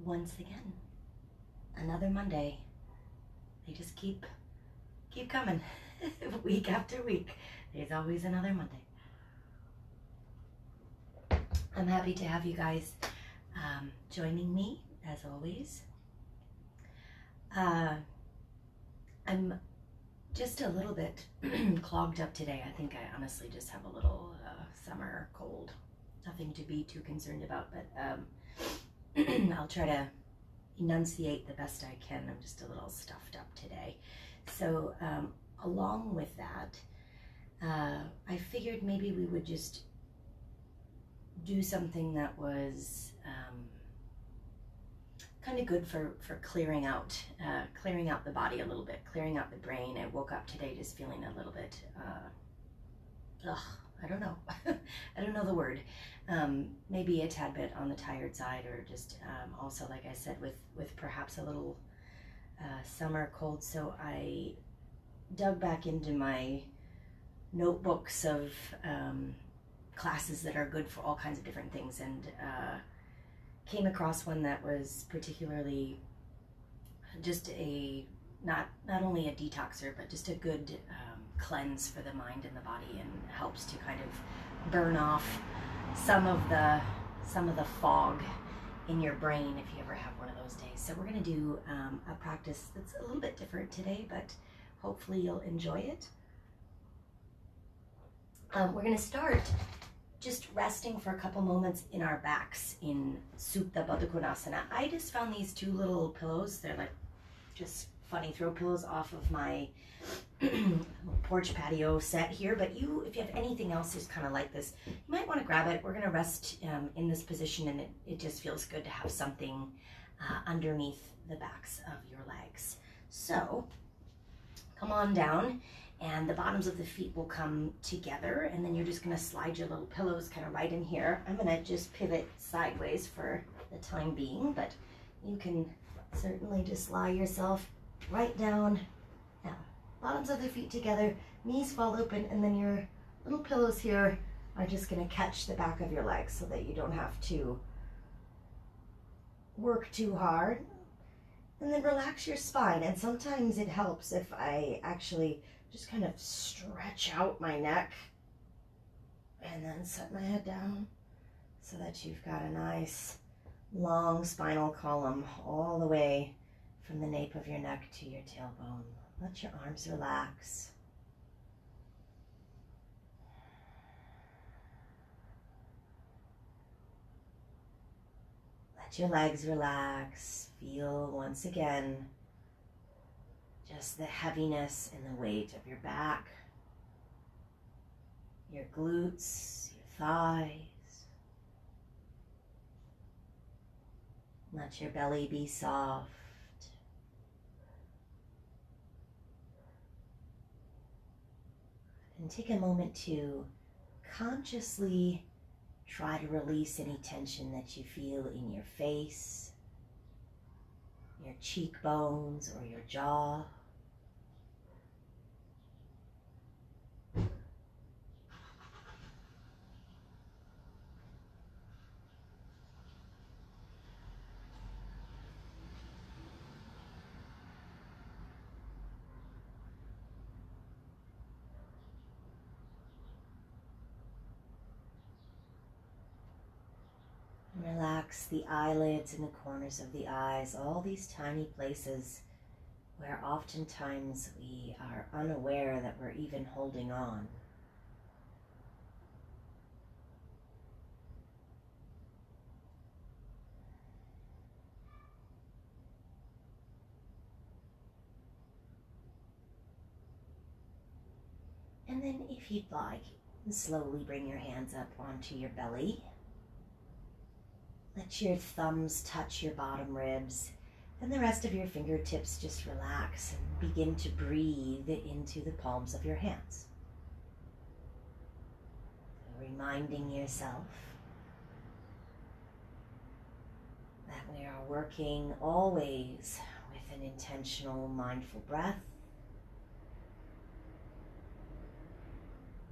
once again, another Monday. They just keep coming. Week after week, there's always another Monday. I'm happy to have you guys joining me, as always. I'm just a little bit clogged up today. I think I honestly just have a little summer cold. Nothing to be too concerned about, but I'll try to enunciate the best I can. I'm just a little stuffed up today. So along with that, I figured maybe we would just do something that was kind of good for clearing out the body a little bit, clearing out the brain. I woke up today just feeling a little bit, I don't know. I don't know the word. Maybe a tad bit on the tired side, or just also, like I said, with perhaps a little summer cold. So I dug back into my notebooks of classes that are good for all kinds of different things, and came across one that was particularly just not only a detoxer, but just a good cleanse for the mind and the body, and helps to kind of burn off some of the fog in your brain if you ever have one of those days. So we're going to do a practice that's a little bit different today, but hopefully you'll enjoy it. We're going to start just resting for a couple moments in our backs in Supta Baddha Konasana. I just found these two little pillows. They're like just funny throw pillows off of my porch patio set here, but if you have anything else that's kind of like this, you might want to grab it. We're going to rest in this position, and it just feels good to have something underneath the backs of your legs. So come on down, and the bottoms of the feet will come together, and then you're just going to slide your little pillows kind of right in here. I'm going to just pivot sideways for the time being, but you can certainly just lie yourself right down. Now, bottoms of the feet together, knees fall open, and then your little pillows here are just going to catch the back of your legs so that you don't have to work too hard. And then relax your spine, and sometimes it helps if I actually just kind of stretch out my neck and then set my head down so that you've got a nice long spinal column all the way from the nape of your neck to your tailbone. Let your arms relax. Let your legs relax. Feel once again just the heaviness and the weight of your back, your glutes, your thighs. Let your belly be soft. And take a moment to consciously try to release any tension that you feel in your face, your cheekbones, or your jaw. Relax the eyelids and the corners of the eyes, all these tiny places where oftentimes we are unaware that we're even holding on. And then if you'd like, slowly bring your hands up onto your belly. Let your thumbs touch your bottom ribs, and the rest of your fingertips just relax and begin to breathe into the palms of your hands. Reminding yourself that we are working always with an intentional, mindful breath.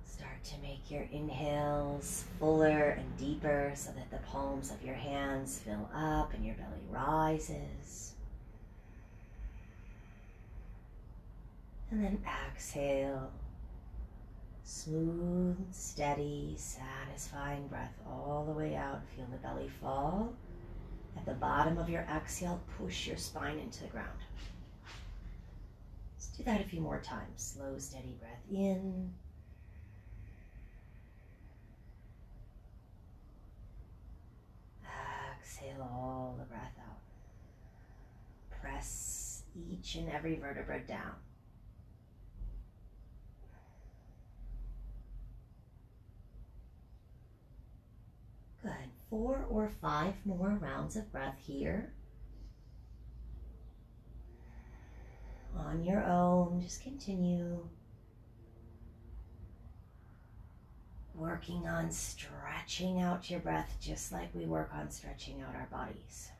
Start to make your inhales fuller and deeper so that the palms of your hands fill up and your belly rises. And then exhale. Smooth, steady, satisfying breath all the way out. Feel the belly fall. At the bottom of your exhale, push your spine into the ground. Let's do that a few more times. Slow, steady breath in. Exhale all the breath out. Press each and every vertebra down. Good. 4 or 5 more rounds of breath here. On your own, just continue working on stretching out your breath just like we work on stretching out our bodies.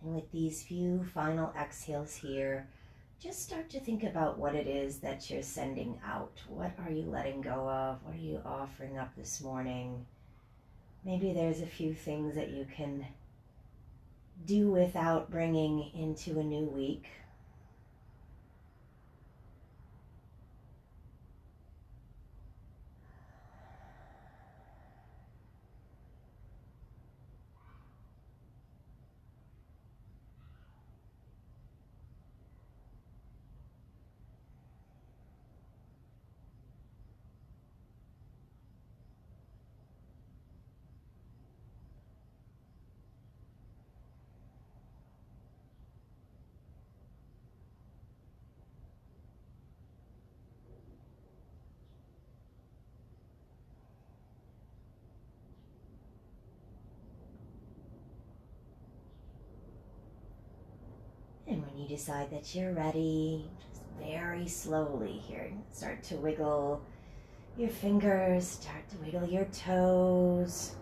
And with these few final exhales here, just start to think about what it is that you're sending out. What are you letting go of? What are you offering up this morning? Maybe there's a few things that you can do without bringing into a new week. And when you decide that you're ready, just very slowly here, start to wiggle your fingers, start to wiggle your toes.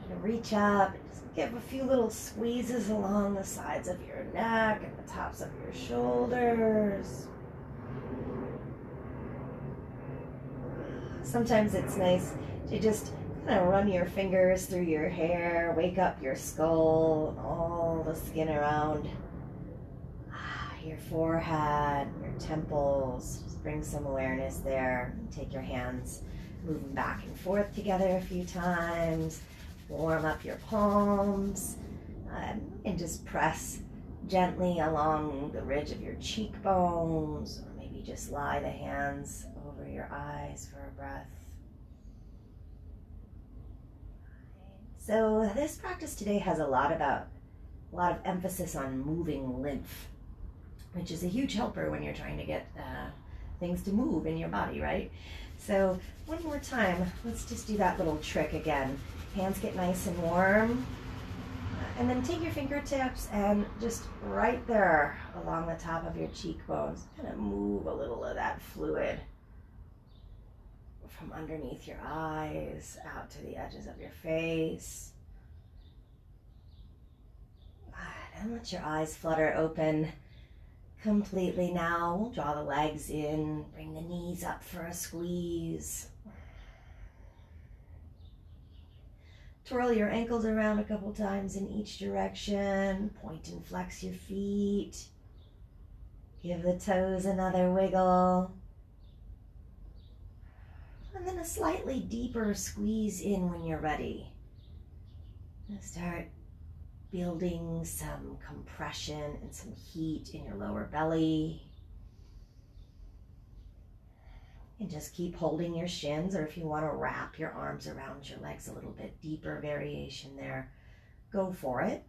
You reach up and just give a few little squeezes along the sides of your neck and the tops of your shoulders. Sometimes it's nice to just kind of run your fingers through your hair, wake up your skull, all the skin around your forehead, your temples. Just bring some awareness there. Take your hands, move them back and forth together a few times. Warm up your palms, and just press gently along the ridge of your cheekbones, or maybe just lie the hands over your eyes for a breath. So this practice today has a lot of emphasis on moving lymph, which is a huge helper when you're trying to get things to move in your body, right? So one more time, let's just do that little trick again. Hands get nice and warm, and then take your fingertips and just right there along the top of your cheekbones, kind of move a little of that fluid from underneath your eyes out to the edges of your face. And let your eyes flutter open completely now. We'll draw the legs in, bring the knees up for a squeeze. Twirl your ankles around a couple times in each direction. Point and flex your feet. Give the toes another wiggle. And then a slightly deeper squeeze in when you're ready. And start building some compression and some heat in your lower belly. And just keep holding your shins, or if you want to wrap your arms around your legs a little bit, deeper variation there, go for it.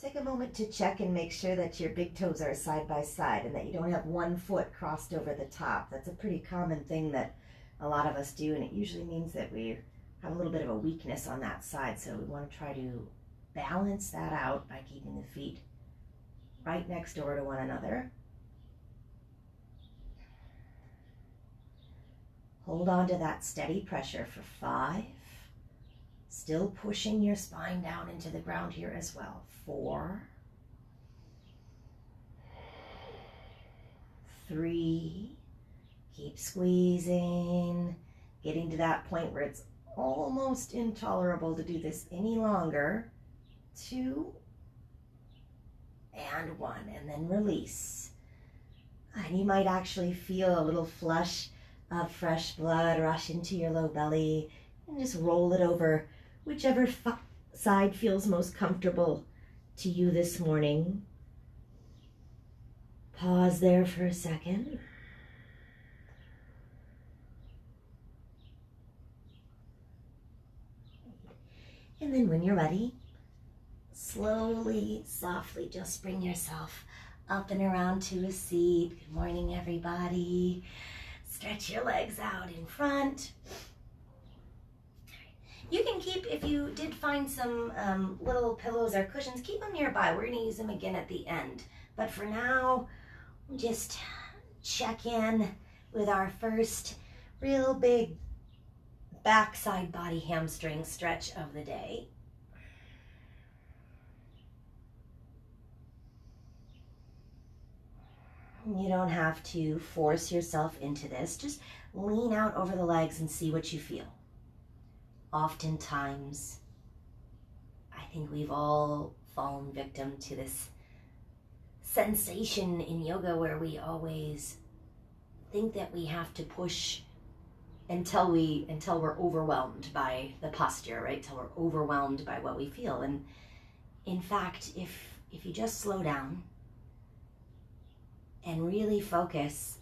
Take a moment to check and make sure that your big toes are side by side and that you don't have one foot crossed over the top. That's a pretty common thing that a lot of us do, and it usually means that we have a little bit of a weakness on that side. So we want to try to balance that out by keeping the feet right next door to one another. Hold on to that steady pressure for 5. Still pushing your spine down into the ground here as well. 4, 3, keep squeezing, getting to that point where it's almost intolerable to do this any longer. 2, and 1, and then release. And you might actually feel a little flush of fresh blood rush into your low belly, and just roll it over whichever side feels most comfortable to you this morning. Pause there for a second. And then when you're ready, slowly, softly, just bring yourself up and around to a seat. Good morning, everybody. Stretch your legs out in front. You can keep, if you did find some little pillows or cushions, keep them nearby. We're going to use them again at the end. But for now, just check in with our first real big backside body hamstring stretch of the day. You don't have to force yourself into this. Just lean out over the legs and see what you feel. Oftentimes, I think we've all fallen victim to this sensation in yoga where we always think that we have to push until we're overwhelmed by the posture, right? Till we're overwhelmed by what we feel. And in fact, if you just slow down and really focus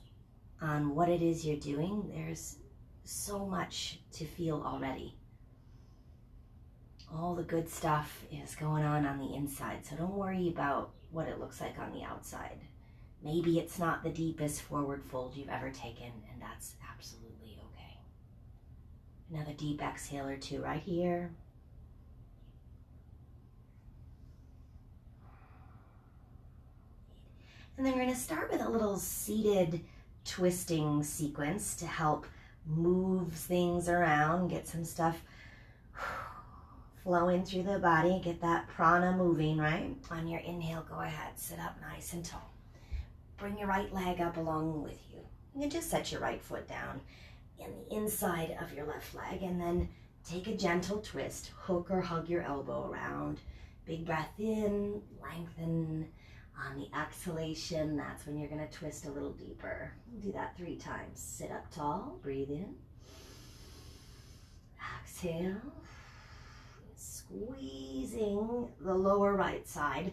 on what it is you're doing, there's so much to feel already. All the good stuff is going on the inside, so don't worry about what it looks like on the outside. Maybe it's not the deepest forward fold you've ever taken, and that's absolutely okay. Another deep exhale or two right here. And then we're going to start with a little seated twisting sequence to help move things around, get some stuff flowing through the body, get that prana moving, right? On your inhale, go ahead, sit up nice and tall. Bring your right leg up along with you. You can just set your right foot down in the inside of your left leg, and then take a gentle twist. Hook or hug your elbow around. Big breath in, lengthen. On the exhalation, that's when you're going to twist a little deeper. Do that 3 times. Sit up tall, breathe in. Exhale. Squeezing the lower right side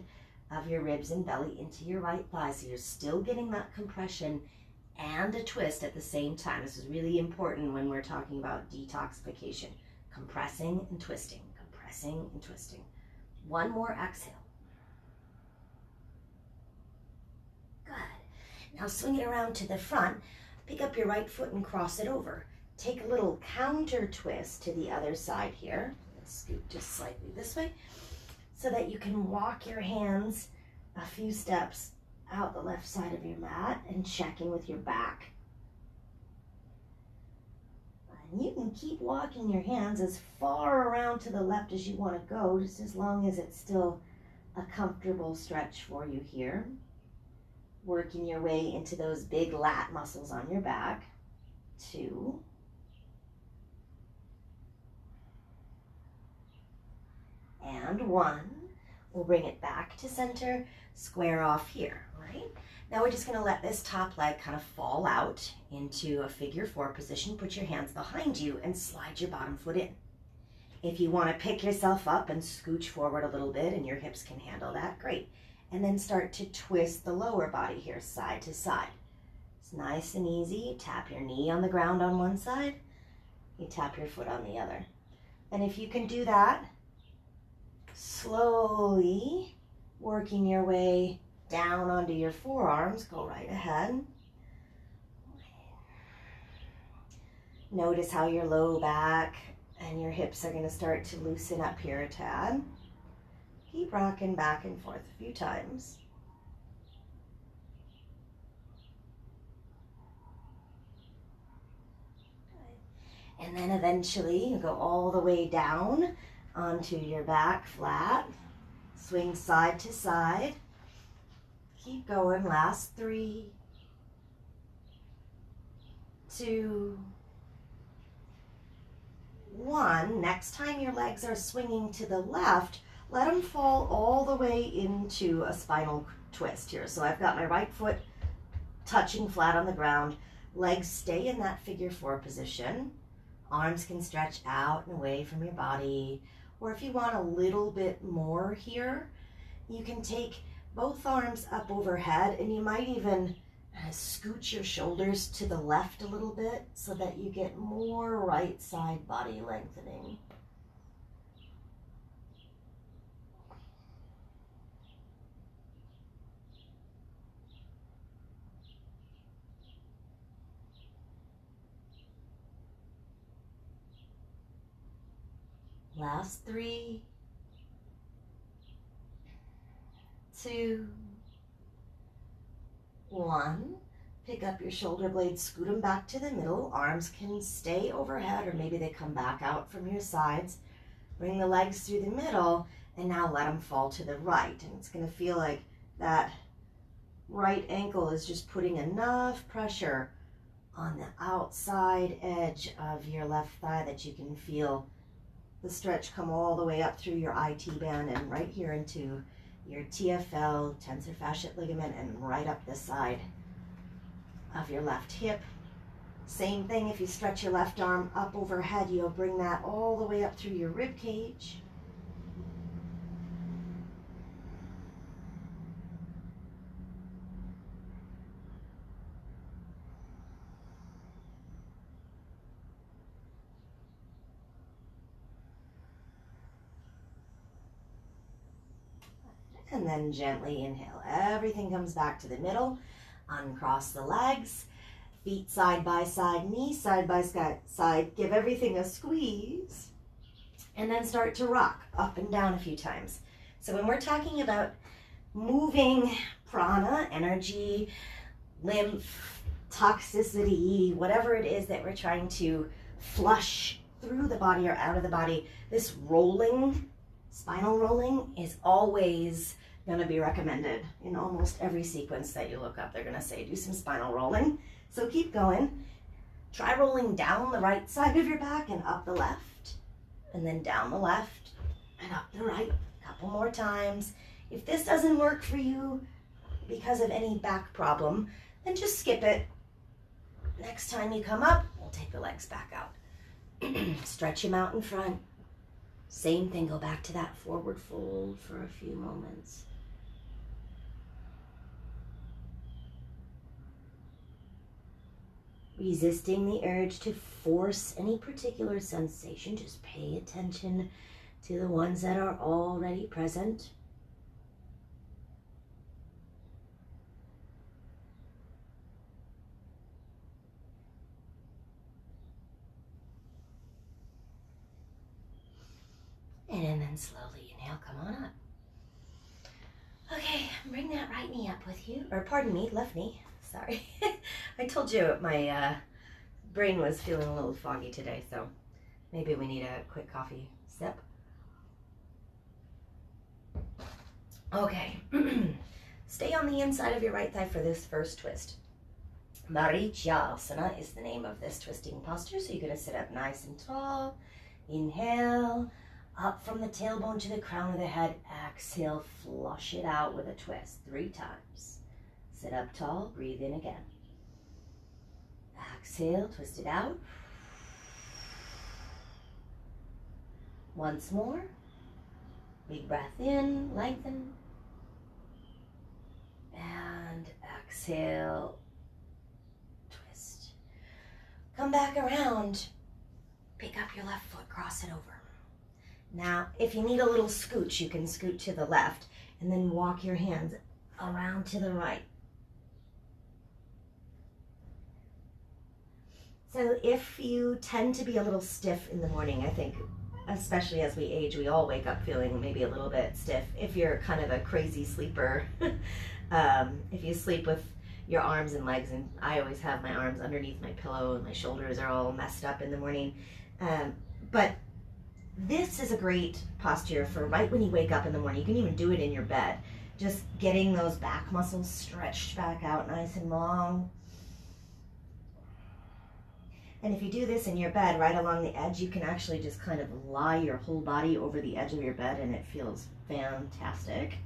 of your ribs and belly into your right thigh. So you're still getting that compression and a twist at the same time. This is really important when we're talking about detoxification. Compressing and twisting, compressing and twisting. One more exhale. Good. Now swing it around to the front. Pick up your right foot and cross it over. Take a little counter twist to the other side here. Scoot just slightly this way so that you can walk your hands a few steps out the left side of your mat and check in with your back. And you can keep walking your hands as far around to the left as you want to go, just as long as it's still a comfortable stretch for you here. Working your way into those big lat muscles on your back. 2. And 1. We'll bring it back to center, square off here, right? Now we're just going to let this top leg kind of fall out into a figure 4 position. Put your hands behind you and slide your bottom foot in. If you want to pick yourself up and scooch forward a little bit and your hips can handle that, great. And then start to twist the lower body here, side to side. It's nice and easy. You tap your knee on the ground on one side. You tap your foot on the other. And if you can do that, slowly Working your way down onto your forearms, go right ahead. Notice how your low back and your hips are going to start to loosen up here a tad. Keep rocking back and forth a few times. And then eventually you go all the way down onto your back flat. Swing side to side. Keep going. Last 3, 2, 1. Next time your legs are swinging to the left, let them fall all the way into a spinal twist here. So I've got my right foot touching flat on the ground. Legs stay in that figure 4 position. Arms can stretch out and away from your body. Or if you want a little bit more here, you can take both arms up overhead, and you might even scooch your shoulders to the left a little bit so that you get more right side body lengthening. Last 3, 2, 1. Pick up your shoulder blades, scoot them back to the middle. Arms can stay overhead, or maybe they come back out from your sides. Bring the legs through the middle, and now let them fall to the right. And it's going to feel like that right ankle is just putting enough pressure on the outside edge of your left thigh that you can feel the stretch come all the way up through your IT band and right here into your TFL, tensor fasciate ligament, and right up the side of your left hip. Same thing, if you stretch your left arm up overhead, you'll bring that all the way up through your rib cage. And then gently inhale. Everything comes back to the middle. Uncross the legs. Feet side by side, knees side by side. Give everything a squeeze. And then start to rock up and down a few times. So when we're talking about moving prana, energy, lymph, toxicity, whatever it is that we're trying to flush through the body or out of the body, this rolling, spinal rolling is always going to be recommended in almost every sequence that you look up. They're going to say, do some spinal rolling. So keep going. Try rolling down the right side of your back and up the left, and then down the left and up the right. A couple more times. If this doesn't work for you because of any back problem, then just skip it. Next time you come up, we'll take the legs back out. Stretch them out in front. Same thing, go back to that forward fold for a few moments. Resisting the urge to force any particular sensation, just pay attention to the ones that are already present. And then slowly inhale, come on up. Okay, bring that right knee up with you, or pardon me, left knee, sorry. I told you my brain was feeling a little foggy today, so maybe we need a quick coffee sip. Okay, stay on the inside of your right thigh for this first twist. Marichyasana is the name of this twisting posture, so you're going to sit up nice and tall. Inhale. Up from the tailbone to the crown of the head. Exhale, flush it out with a twist 3 times. Sit up tall, breathe in again. Exhale, twist it out. Once more. Big breath in, lengthen. And exhale, twist. Come back around. Pick up your left foot, cross it over. Now, if you need a little scooch, you can scoot to the left and then walk your hands around to the right. So if you tend to be a little stiff in the morning, I think, especially as we age, we all wake up feeling maybe a little bit stiff. If you're kind of a crazy sleeper, if you sleep with your arms and legs, and I always have my arms underneath my pillow and my shoulders are all messed up in the morning. But this is a great posture for right when you wake up in the morning. You can even do it in your bed. Just getting those back muscles stretched back out nice and long. And if you do this in your bed right along the edge, you can actually just kind of lie your whole body over the edge of your bed and it feels fantastic.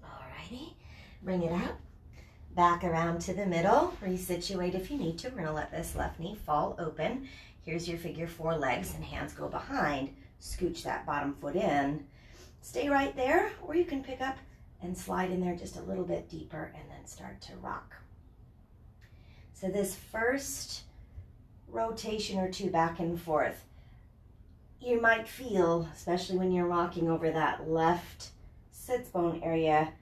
Alrighty, bring it out. Back around to the middle, resituate if you need to. We're gonna let this left knee fall open. Here's your figure 4 legs and hands go behind. Scooch that bottom foot in. Stay right there, or you can pick up and slide in there just a little bit deeper and then start to rock. So this first rotation or two back and forth, you might feel, especially when you're rocking over that left sits bone area,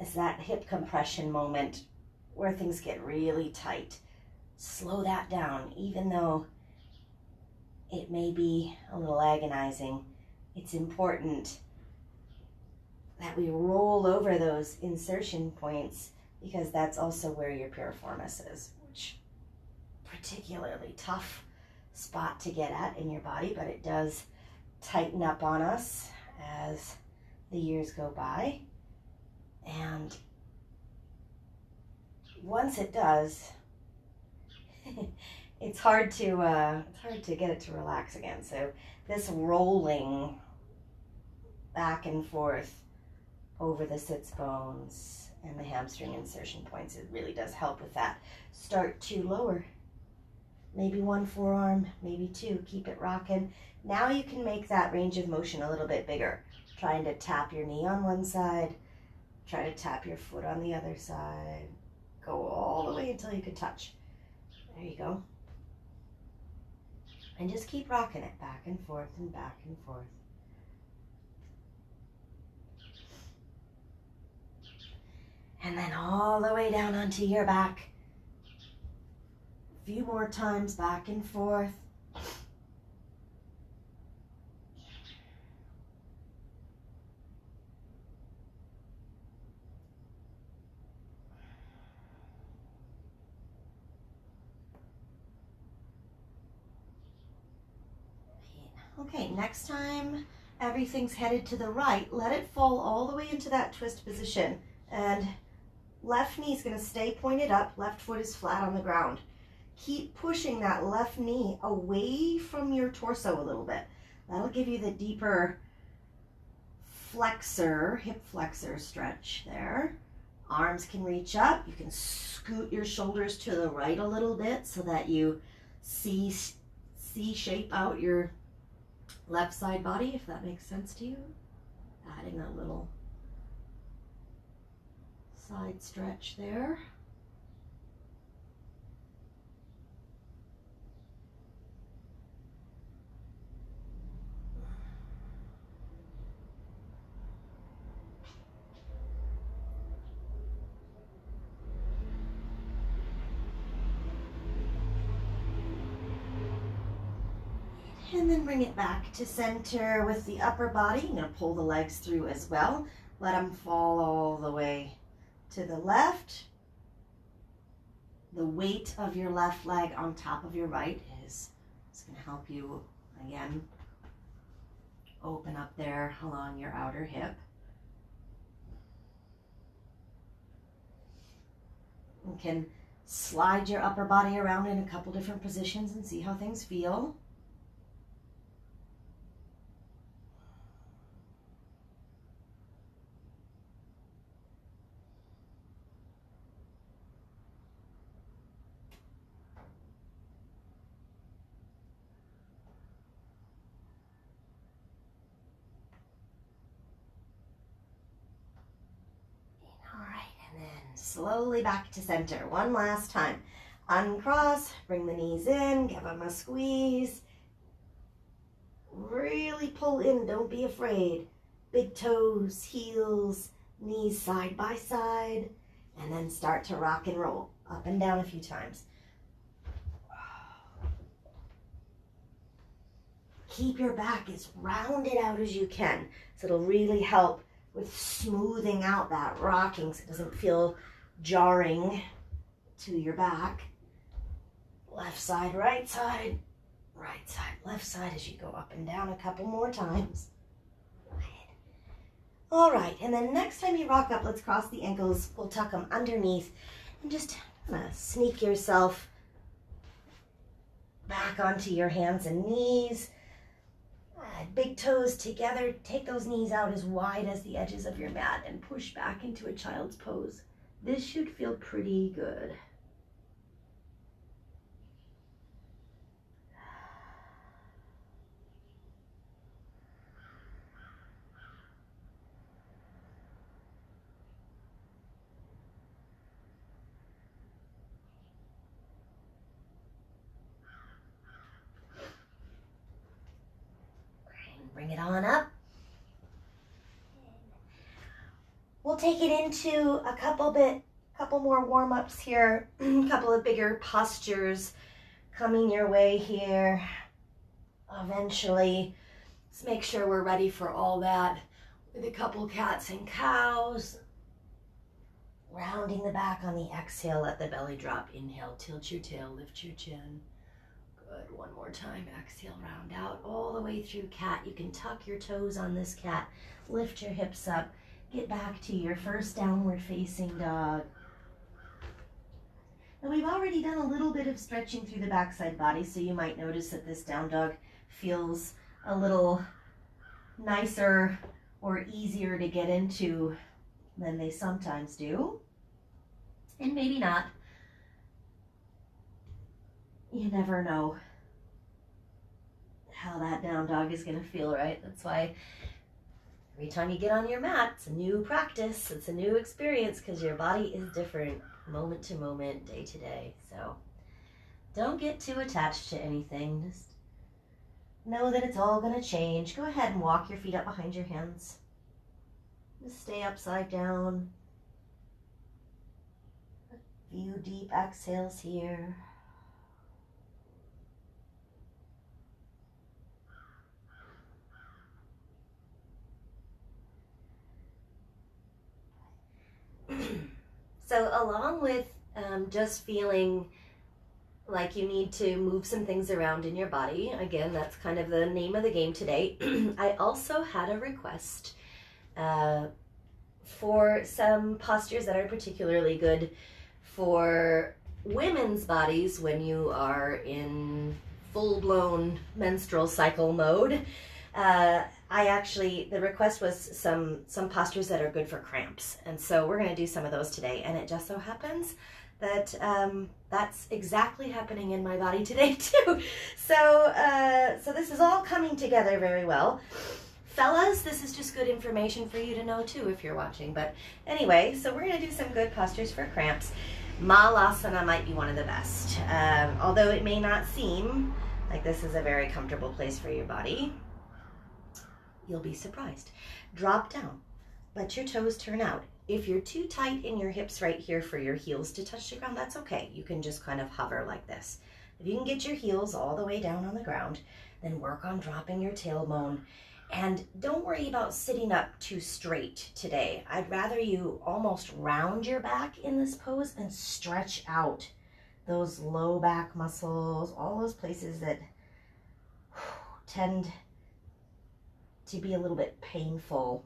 is that hip compression moment where things get really tight. Slow that down, even though it may be a little agonizing. It's important that we roll over those insertion points because that's also where your piriformis is, which particularly tough spot to get at in your body, but it does tighten up on us as the years go by. And once it does, it's hard to get it to relax again. So this rolling back and forth over the sits bones and the hamstring insertion points, it really does help with that. Start to lower. Maybe one forearm, maybe two. Keep it rocking. Now you can make that range of motion a little bit bigger. Trying to tap your knee on one side. Try to tap your foot on the other side. Go all the way until you can touch. There you go. And just keep rocking it back and forth and back and forth. And then all the way down onto your back. A few more times back and forth. Okay, next time everything's headed to the right, let it fall all the way into that twist position. And left knee is going to stay pointed up, left foot is flat on the ground. Keep pushing that left knee away from your torso a little bit. That'll give you the deeper flexor, hip flexor stretch there. Arms can reach up. You can scoot your shoulders to the right a little bit so that you C-shape out your left side body, if that makes sense to you. Adding a little side stretch there. And then bring it back to center with the upper body. I'm going to pull the legs through as well. Let them fall all the way to the left. The weight of your left leg on top of your right is going to help you, again, open up there along your outer hip. You can slide your upper body around in a couple different positions and see how things feel. slowly back to center. One last time. Uncross, bring the knees in, give them a squeeze. Really pull in, don't be afraid. Big toes, heels, knees side by side, and then start to rock and roll up and down a few times. Keep your back as rounded out as you can, so it'll really help with smoothing out that rocking so it doesn't feel jarring to your back. Left side, right side, left side as you go up and down a couple more times. All right, and then next time you rock up, let's cross the ankles. We'll tuck them underneath and just sneak yourself back onto your hands and knees. Big toes together. Take those knees out as wide as the edges of your mat and push back into a child's pose. This should feel pretty good. Bring it on up. We'll take it into a couple more warm-ups here, a couple of bigger postures coming your way here. Eventually, let's make sure we're ready for all that with a couple cats and cows. Rounding the back on the exhale, let the belly drop. Inhale, tilt your tail, lift your chin. Good, one more time. Exhale, round out all the way through cat. You can tuck your toes on this cat, lift your hips up, get back to your first downward facing dog. Now we've already done a little bit of stretching through the backside body, so you might notice that this down dog feels a little nicer or easier to get into than they sometimes do. And maybe not. You never know how that down dog is going to feel, right? That's why every time you get on your mat, it's a new practice, it's a new experience, because your body is different moment to moment, day to day. So don't get too attached to anything. Just know that it's all going to change. Go ahead and walk your feet up behind your hands. Just stay upside down. A few deep exhales here. So along with just feeling like you need to move some things around in your body, again, that's kind of the name of the game today, I also had a request for some postures that are particularly good for women's bodies when you are in full-blown menstrual cycle mode. The request was some postures that are good for cramps. And so we're going to do some of those today. And it just so happens that that's exactly happening in my body today too. So this is all coming together very well. Fellas, this is just good information for you to know too if you're watching. But anyway, so we're going to do some good postures for cramps. Malasana might be one of the best. Although it may not seem like this is a very comfortable place for your body, you'll be surprised. Drop down. Let your toes turn out. If you're too tight in your hips right here for your heels to touch the ground, that's okay. You can just kind of hover like this. If you can get your heels all the way down on the ground, then work on dropping your tailbone. And don't worry about sitting up too straight today. I'd rather you almost round your back in this pose and stretch out those low back muscles, all those places that tend to be a little bit painful,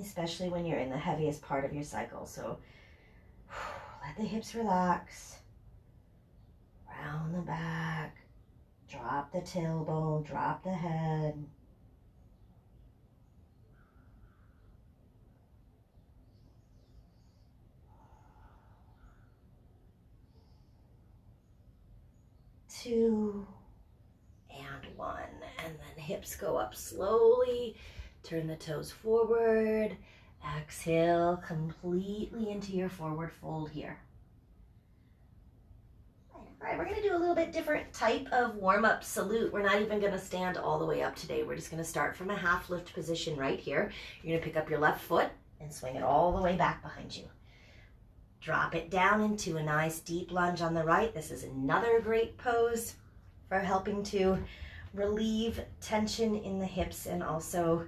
especially when you're in the heaviest part of your cycle. So let the hips relax, round the back, drop the tailbone, drop the head. Two, and one, and then hips go up slowly, turn the toes forward, Exhale completely into your forward fold here. All right, we're going to do a little bit different type of warm-up salute. We're not even going to stand all the way up today. We're just going to start from a half lift position right here. You're going to pick up your left foot and swing it all the way back behind you. Drop it down into a nice deep lunge on the right. This is another great pose for helping to relieve tension in the hips and also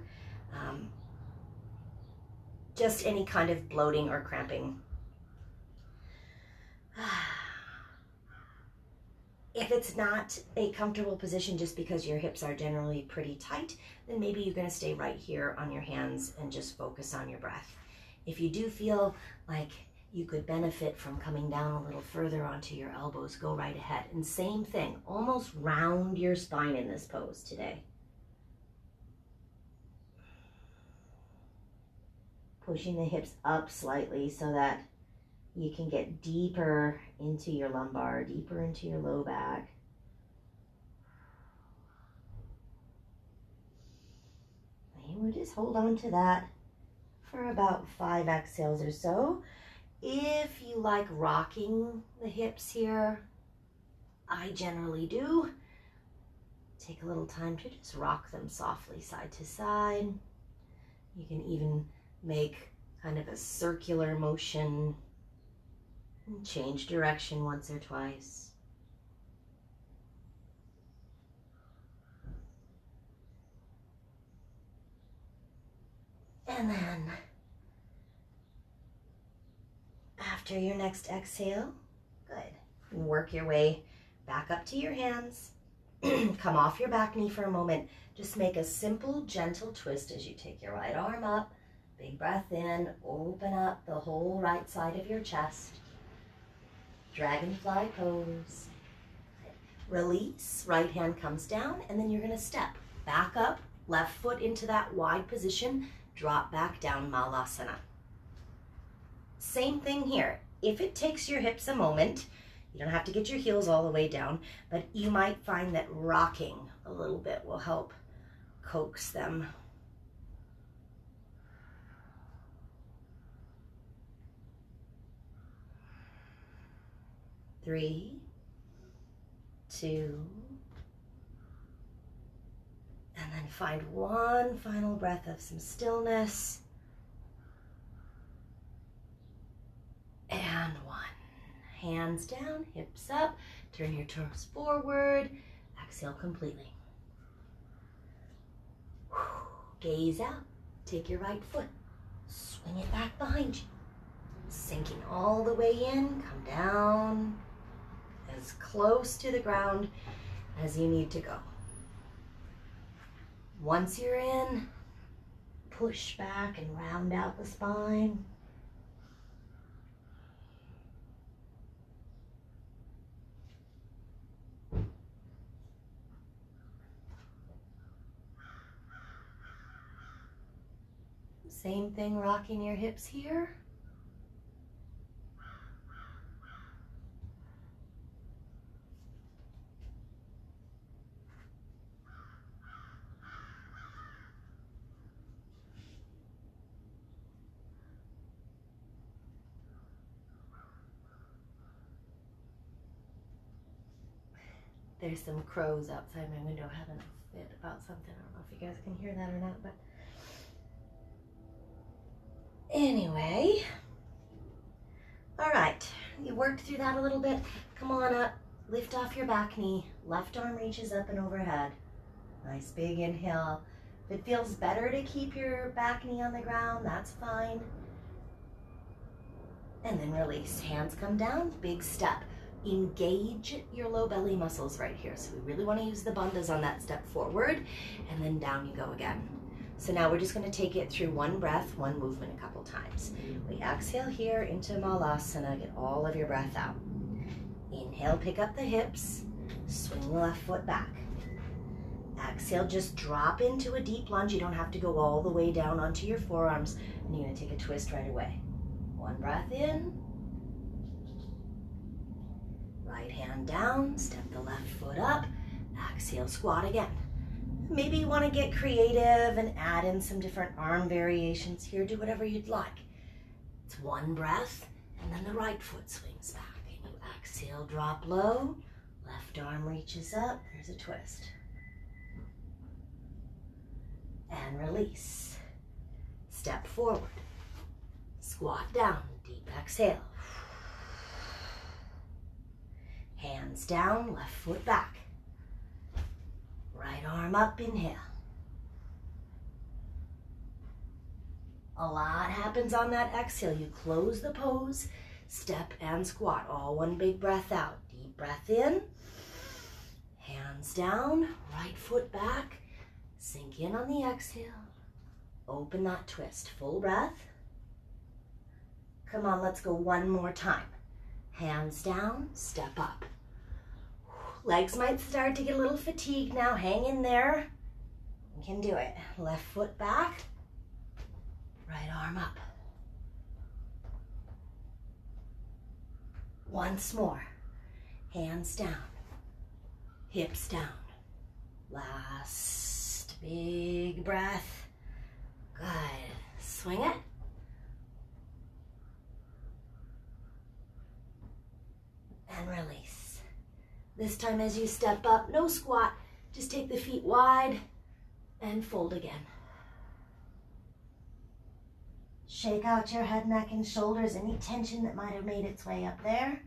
just any kind of bloating or cramping. If it's not a comfortable position just because your hips are generally pretty tight, then maybe you're going to stay right here on your hands and just focus on your breath. If you do feel like you could benefit from coming down a little further onto your elbows, go right ahead. And same thing, almost round your spine in this pose today. Pushing the hips up slightly so that you can get deeper into your lumbar, deeper into your low back. And we'll just hold on to that for about 5 exhales or so. If you like rocking the hips here, I generally do. Take a little time to just rock them softly side to side. You can even make kind of a circular motion and change direction once or twice. And then after your next exhale, good. Work your way back up to your hands. Come off your back knee for a moment. Just make a simple, gentle twist as you take your right arm up. Big breath in, open up the whole right side of your chest. Dragonfly pose. Release, right hand comes down, and then you're going to step back up, left foot into that wide position, drop back down, Malasana. Same thing here. If it takes your hips a moment, you don't have to get your heels all the way down, but you might find that rocking a little bit will help coax them. Three, 2, and then find one final breath of some stillness. And 1. Hands down, hips up, turn your toes forward, exhale completely. Gaze out, take your right foot, swing it back behind you. Sinking all the way in, come down as close to the ground as you need to go. Once you're in, push back and round out the spine. Same thing, rocking your hips here. There's some crows outside my window having a fit about something. I don't know if you guys can hear that or not, but anyway. All right, you worked through that a little bit. Come on up, lift off your back knee. Left arm reaches up and overhead. Nice big inhale. If it feels better to keep your back knee on the ground, that's fine. And then release. Hands come down, big step. Engage your low belly muscles right here. So we really want to use the bandhas on that step forward, and then down you go again. So now we're just going to take it through one breath, one movement a couple times. We exhale here into Malasana, get all of your breath out. Inhale, pick up the hips, swing the left foot back. Exhale, just drop into a deep lunge. You don't have to go all the way down onto your forearms, and you're going to take a twist right away. One breath in. Right hand down, step the left foot up, exhale, squat again. Maybe you want to get creative and add in some different arm variations here. Do whatever you'd like. It's one breath, and then the right foot swings back. And you exhale, drop low. Left arm reaches up. There's a twist. And release. Step forward. Squat down. Deep exhale. Hands down, left foot back. Right arm up, inhale. A lot happens on that exhale. You close the pose, step and squat. All one big breath out. Deep breath in. Hands down, right foot back. Sink in on the exhale. Open that twist. Full breath. Come on, let's go one more time. Hands down, step up. Legs might start to get a little fatigued now. Hang in there. You can do it. Left foot back. Right arm up. Once more. Hands down. Hips down. Last big breath. Good. Swing it. And release. This time as you step up, no squat, just take the feet wide and fold again. Shake out your head, neck, and shoulders, any tension that might have made its way up there.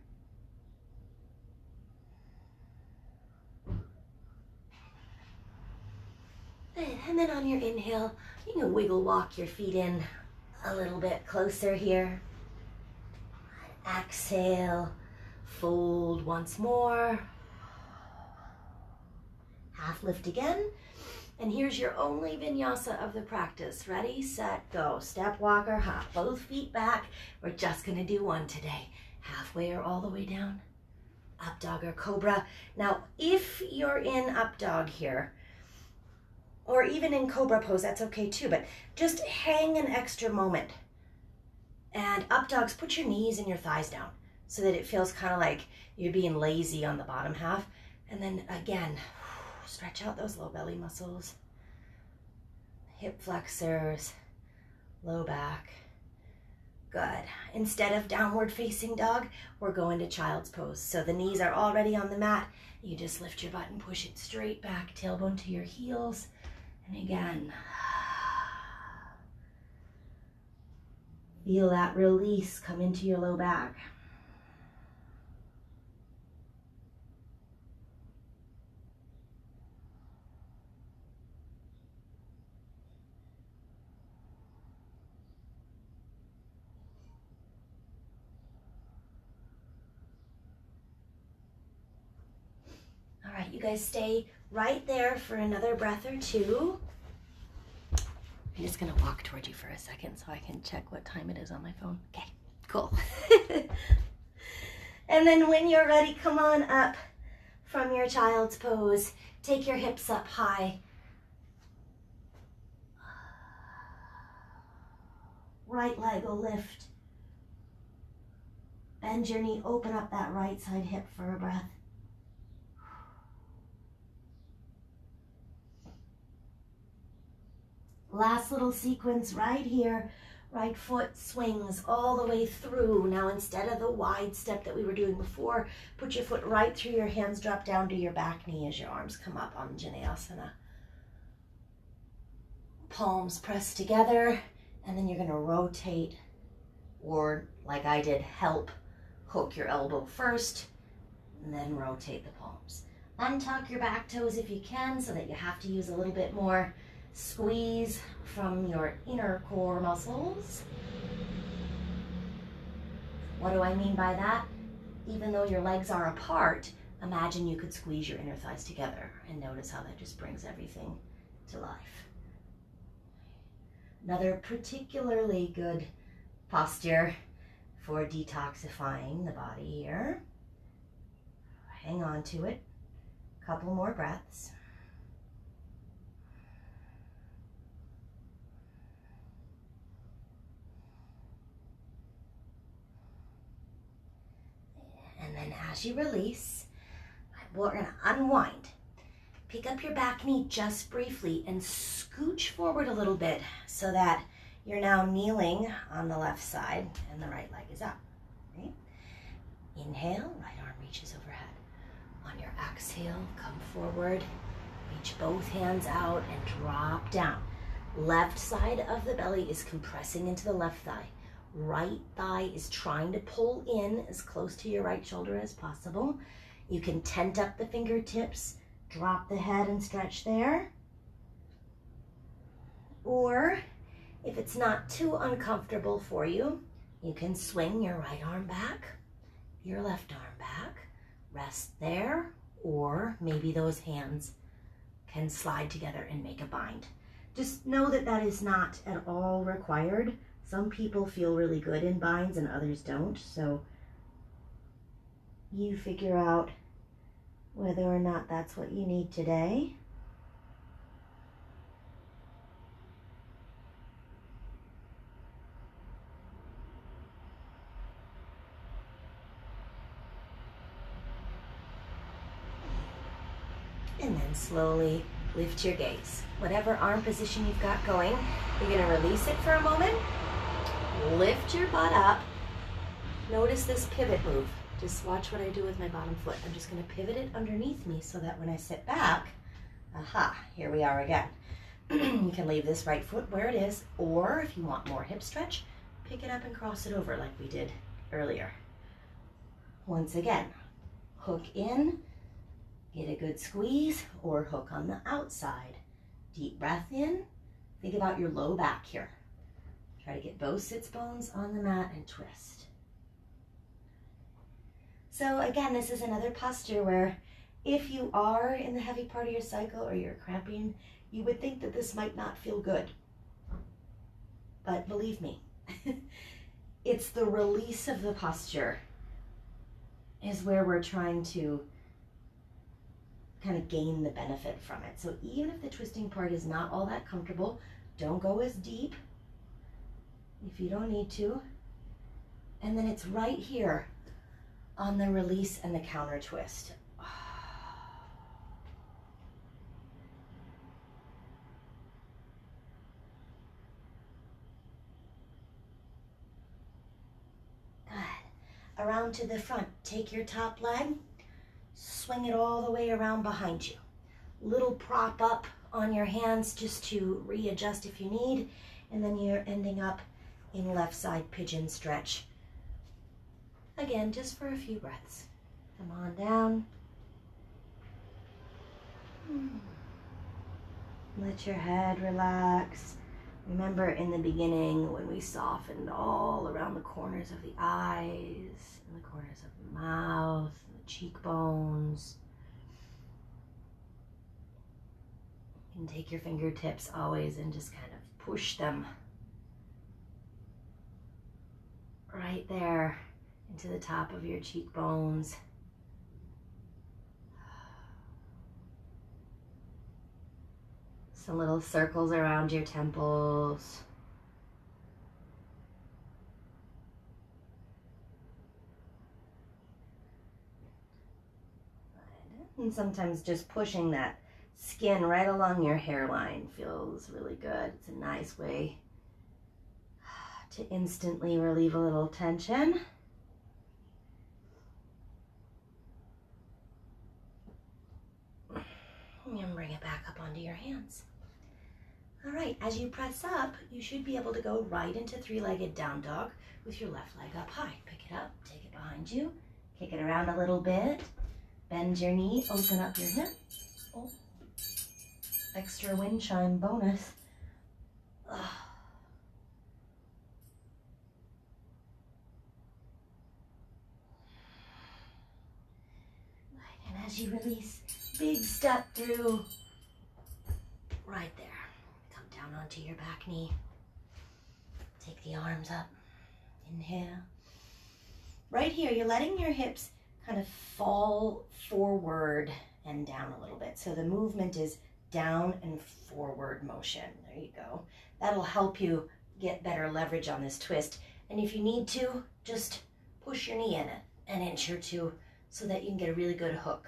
And then on your inhale, you can wiggle walk your feet in a little bit closer here. Exhale, fold once more. Half lift again. And here's your only vinyasa of the practice. Ready, set, go. Step, walker, hop. Both feet back. We're just gonna do one today. Halfway or all the way down. Up dog or cobra. Now, if you're in up dog here, or even in cobra pose, that's okay too, but just hang an extra moment. And up dogs, put your knees and your thighs down so that it feels kind of like you're being lazy on the bottom half. And then again, stretch out those low belly muscles, hip flexors, low back. Good. Instead of downward facing dog, we're going to child's pose. So the knees are already on the mat. You just lift your butt and push it straight back, tailbone to your heels. And again, feel that release come into your low back. All right, you guys stay right there for another breath or two. I'm just gonna walk toward you for a second so I can check what time it is on my phone. Okay, cool. And then when you're ready, come on up from your child's pose. Take your hips up high. Right leg will lift. Bend your knee, open up that right side hip for a breath. Last little sequence right here. Right foot swings all the way through. Now instead of the wide step that we were doing before, put your foot right through your hands, drop down to your back knee as your arms come up on Janayasana. Palms press together, and then you're gonna rotate, or like I did, help hook your elbow first, and then rotate the palms. Untuck your back toes if you can, so that you have to use a little bit more squeeze from your inner core muscles. What do I mean by that? Even though your legs are apart, imagine you could squeeze your inner thighs together, and notice how that just brings everything to life. Another particularly good posture for detoxifying the body here. Hang on to it. Couple more breaths. And then as you release, we're going to unwind. Pick up your back knee just briefly and scooch forward a little bit so that you're now kneeling on the left side and the right leg is up. Right? Inhale, right arm reaches overhead. On your exhale, come forward, reach both hands out and drop down. Left side of the belly is compressing into the left thigh. Right thigh is trying to pull in as close to your right shoulder as possible. You can tent up the fingertips, drop the head and stretch there. Or if it's not too uncomfortable for you, you can swing your right arm back, your left arm back, rest there, or maybe those hands can slide together and make a bind. Just know that that is not at all required. Some people feel really good in binds and others don't, so you figure out whether or not that's what you need today. And then slowly lift your gaze. Whatever arm position you've got going, you're going to release it for a moment. Lift your butt up. Notice this pivot move. Just watch what I do with my bottom foot. I'm just going to pivot it underneath me so that when I sit back, aha, here we are again. You can leave this right foot where it is, or if you want more hip stretch, pick it up and cross it over like we did earlier. Once again, hook in, get a good squeeze, or hook on the outside. Deep breath in. Think about your low back here. Try to get both sits bones on the mat and twist. So again, this is another posture where if you are in the heavy part of your cycle or you're cramping, you would think that this might not feel good. But believe me, it's the release of the posture is where we're trying to kind of gain the benefit from it. So even if the twisting part is not all that comfortable, don't go as deep if you don't need to. And then it's right here on the release and the counter twist. Good. Around to the front. Take your top leg, swing it all the way around behind you. Little prop up on your hands just to readjust if you need, and then you're ending up in left side pigeon stretch. Again, just for a few breaths. Come on down. Let your head relax. Remember in the beginning when we softened all around the corners of the eyes, and the corners of the mouth, and the cheekbones. You can take your fingertips always and just kind of push them right there into the top of your cheekbones. Some little circles around your temples. And sometimes just pushing that skin right along your hairline feels really good. It's a nice way to instantly relieve a little tension. And bring it back up onto your hands. All right, as you press up, you should be able to go right into three-legged down dog with your left leg up high. Pick it up, take it behind you, kick it around a little bit, bend your knee, open up your hip. Oh, extra wind chime bonus. Ugh. Right, and as you release, big step through right there. Come down onto your back knee. Take the arms up. Inhale. Right here, you're letting your hips kind of fall forward and down a little bit. So the movement is down and forward motion. There you go. That'll help you get better leverage on this twist. And if you need to, just push your knee in it an inch or two so that you can get a really good hook.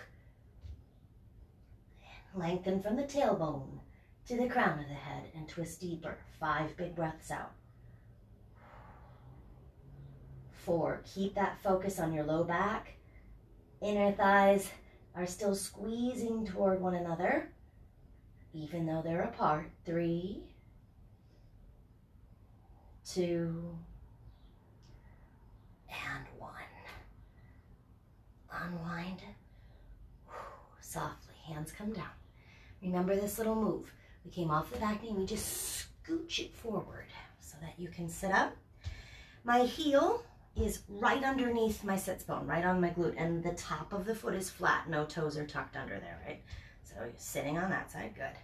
Lengthen from the tailbone to the crown of the head and twist deeper. 5 big breaths out. 4, keep that focus on your low back. Inner thighs are still squeezing toward one another, even though they're apart. 3, 2, and 1. Unwind. Softly, hands come down. Remember this little move. We came off the back knee, we just scooch it forward so that you can sit up. My heel is right underneath my sits bone, right on my glute, and the top of the foot is flat. No toes are tucked under there, right? So you're sitting on that side, good.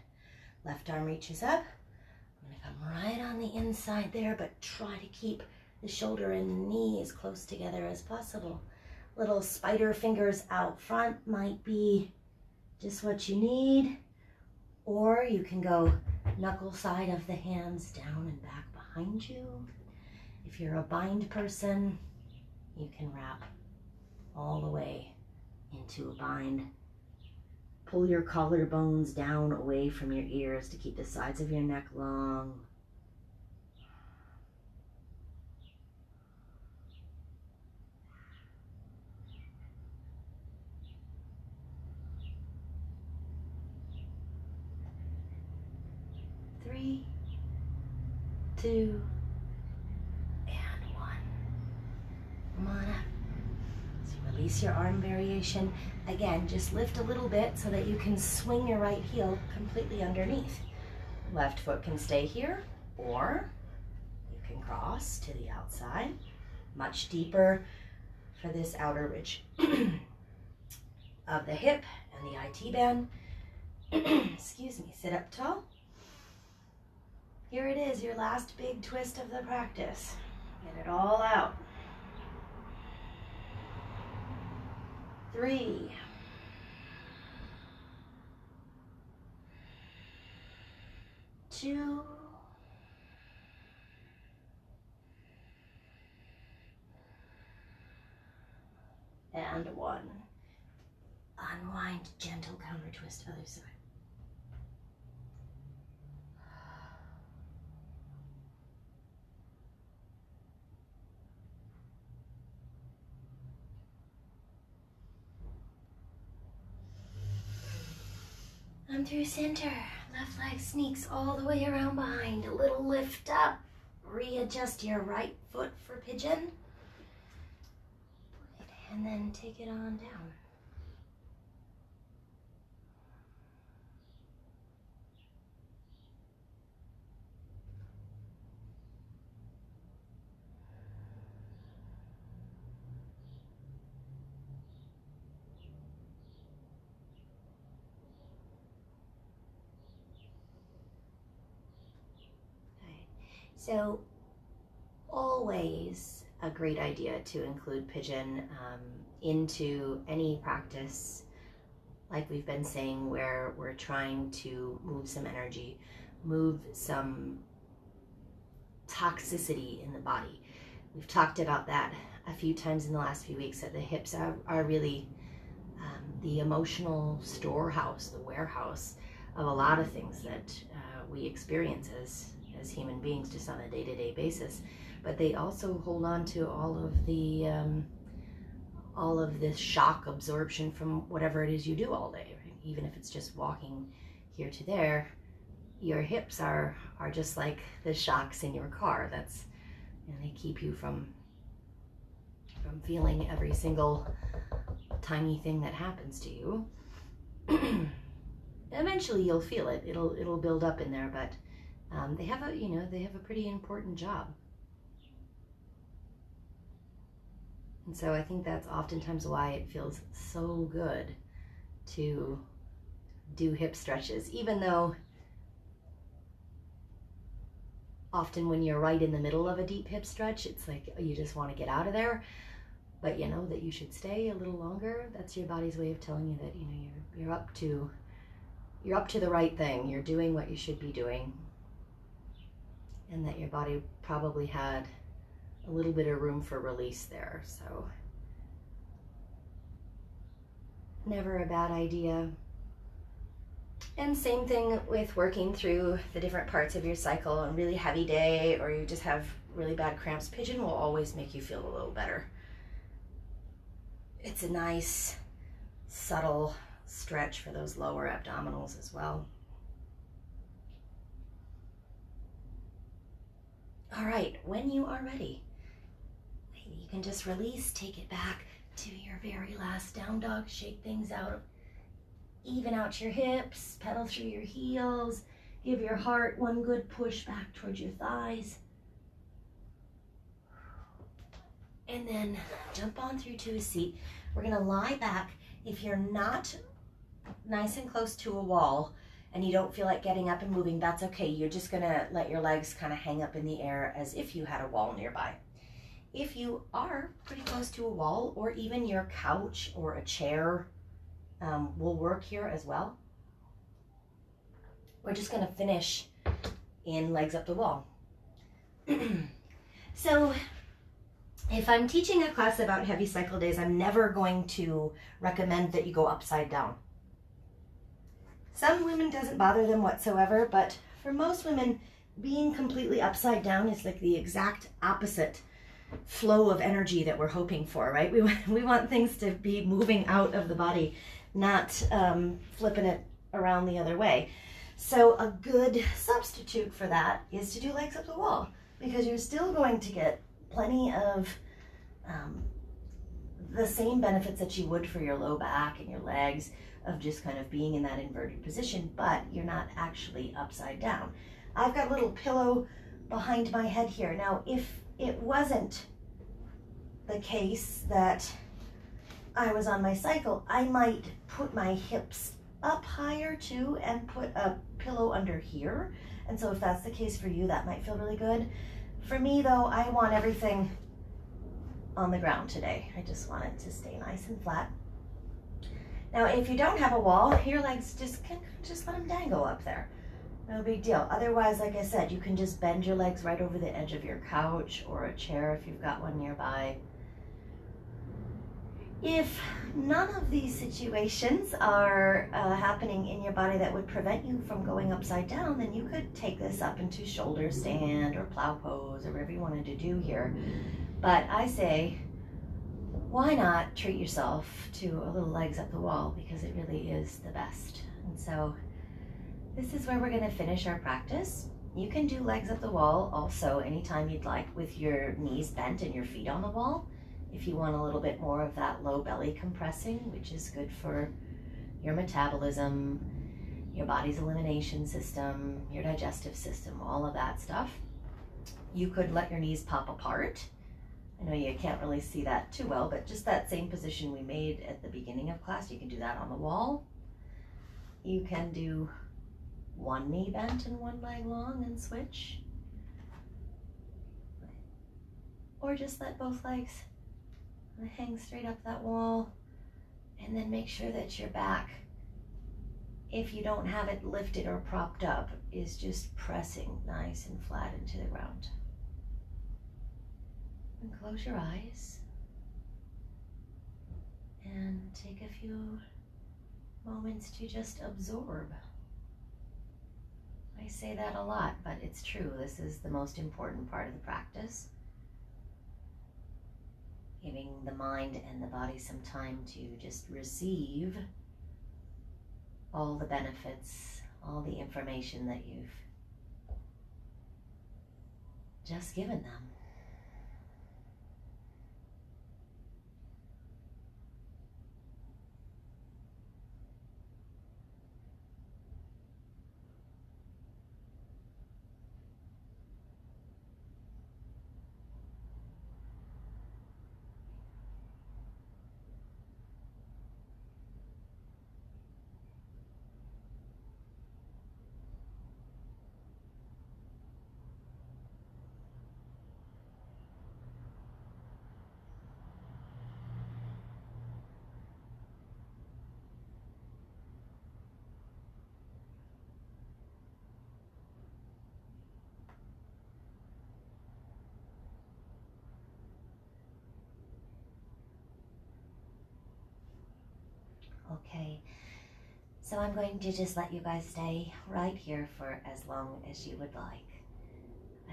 Left arm reaches up. I'm gonna come right on the inside there, but try to keep the shoulder and knee as close together as possible. Little spider fingers out front might be just what you need, or you can go knuckle side of the hands down and back behind you. If you're a bind person, you can wrap all the way into a bind. Pull your collarbones down away from your ears to keep the sides of your neck long. Three, 2, and 1. Come on up. So release your arm variation. Again, just lift a little bit so that you can swing your right heel completely underneath. Left foot can stay here, or you can cross to the outside. Much deeper for this outer ridge of the hip and the IT band. Excuse me, sit up tall. Here it is, your last big twist of the practice. Get it all out. 3, 2, and 1. Unwind, gentle counter twist, other side. Come through center. Left leg sneaks all the way around behind. A little lift up. Readjust your right foot for pigeon. And then take it on down. So always a great idea to include pigeon into any practice, like we've been saying, where we're trying to move some energy, move some toxicity in the body. We've talked about that a few times in the last few weeks, that the hips are really the emotional storehouse, the warehouse of a lot of things that we experience as human beings just on a day-to-day basis. But they also hold on to all of this shock absorption from whatever it is you do all day, right? Even if it's just walking here to there, your hips are just like the shocks in your car. That's, they keep you from feeling every single tiny thing that happens to you. Eventually you'll feel it. It'll build up in there, but they have a pretty important job. And so I think that's oftentimes why it feels so good to do hip stretches, even though often when you're right in the middle of a deep hip stretch, it's like you just want to get out of there. But you know that you should stay a little longer. That's your body's way of telling you that you're up to the right thing. You're doing what you should be doing, and that your body probably had a little bit of room for release there. So never a bad idea And same thing with working through the different parts of your cycle. A really heavy day, or you just have really bad cramps, pigeon will always make you feel a little better. It's a nice, subtle stretch for those lower abdominals as well. All right, when you are ready, you can just release, take it back to your very last down dog, shake things out, even out your hips, pedal through your heels, give your heart one good push back towards your thighs. And then jump on through to a seat. We're gonna lie back. If you're not nice and close to a wall and you don't feel like getting up and moving, that's okay. You're just gonna let your legs kind of hang up in the air as if you had a wall nearby. If you are pretty close to a wall, or even your couch or a chair will work here as well. We're just gonna finish in legs up the wall. So if I'm teaching a class about heavy cycle days, I'm never going to recommend that you go upside down. Some women doesn't bother them whatsoever, but for most women, being completely upside down is like the exact opposite flow of energy that we're hoping for, right? We want things to be moving out of the body, not flipping it around the other way. So a good substitute for that is to do legs up the wall, because you're still going to get plenty of the same benefits that you would for your low back and your legs of just kind of being in that inverted position, but you're not actually upside down. I've got a little pillow behind my head here. Now, if it wasn't the case that I was on my cycle, I might put my hips up higher too and put a pillow under here. And so if that's the case for you, that might feel really good. For me though, I want everything on the ground today. I just want it to stay nice and flat. Now, if you don't have a wall, your legs just let them dangle up there. No big deal. Otherwise, like I said, you can just bend your legs right over the edge of your couch or a chair if you've got one nearby. If none of these situations are happening in your body that would prevent you from going upside down, then you could take this up into shoulder stand or plow pose or whatever you wanted to do here. But I say, why not treat yourself to a little legs up the wall, because it really is the best. And so this is where we're going to finish our practice. You can do legs up the wall also anytime you'd like, with your knees bent and your feet on the wall, if you want a little bit more of that low belly compressing, which is good for your metabolism, your body's elimination system, your digestive system, all of that stuff. You could let your knees pop apart. I know you can't really see that too well, but just that same position we made at the beginning of class, you can do that on the wall. You can do one knee bent and one leg long and switch. Or just let both legs hang straight up that wall, and then make sure that your back, if you don't have it lifted or propped up, is just pressing nice and flat into the ground. And close your eyes and take a few moments to just absorb. I say that a lot, but it's true. This is the most important part of the practice. Giving the mind and the body some time to just receive all the benefits, all the information that you've just given them. Okay, So I'm going to just let you guys stay right here for as long as you would like.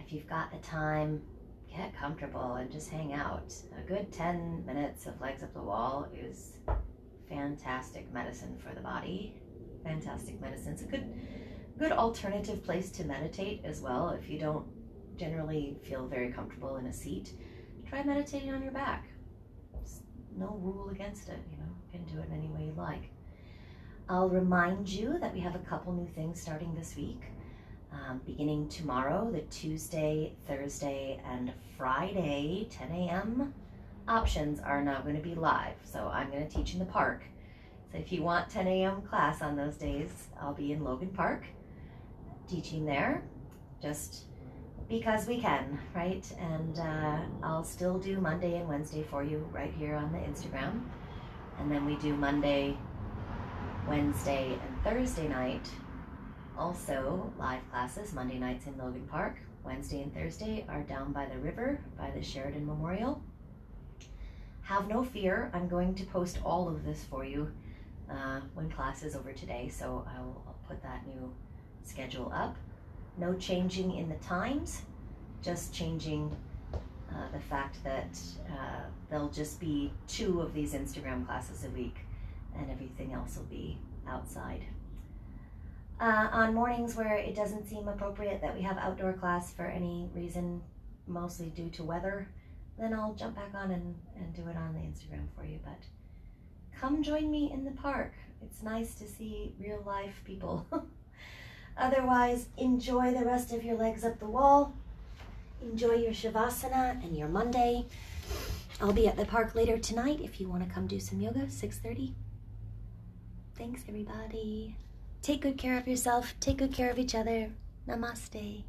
If you've got the time, get comfortable and just hang out. A good 10 minutes of legs up the wall is fantastic medicine for the body. Fantastic medicine. It's a good alternative place to meditate as well. If you don't generally feel very comfortable in a seat, try meditating on your back. There's no rule against it, you know. You can do it any way you like. I'll remind you that we have a couple new things starting this week. Beginning tomorrow, the Tuesday, Thursday, and Friday 10 a.m. options are now going to be live. So I'm going to teach in the park. So if you want 10 a.m. class on those days, I'll be in Logan Park teaching there, just because we can, right? And I'll still do Monday and Wednesday for you right here on the Instagram. And then we do Monday, Wednesday, and Thursday night. Also, live classes, Monday nights in Logan Park. Wednesday and Thursday are down by the river, by the Sheridan Memorial. Have no fear, I'm going to post all of this for you when class is over today, so I'll put that new schedule up. No changing in the times, just changing the fact that there'll just be 2 of these Instagram classes a week, and everything else will be outside. On mornings where it doesn't seem appropriate that we have outdoor class for any reason, mostly due to weather, then I'll jump back on and do it on the Instagram for you. But come join me in the park. It's nice to see real life people. Otherwise, enjoy the rest of your legs up the wall. Enjoy your Shavasana and your Monday. I'll be at the park later tonight if you want to come do some yoga, 6:30. Thanks, everybody. Take good care of yourself. Take good care of each other. Namaste.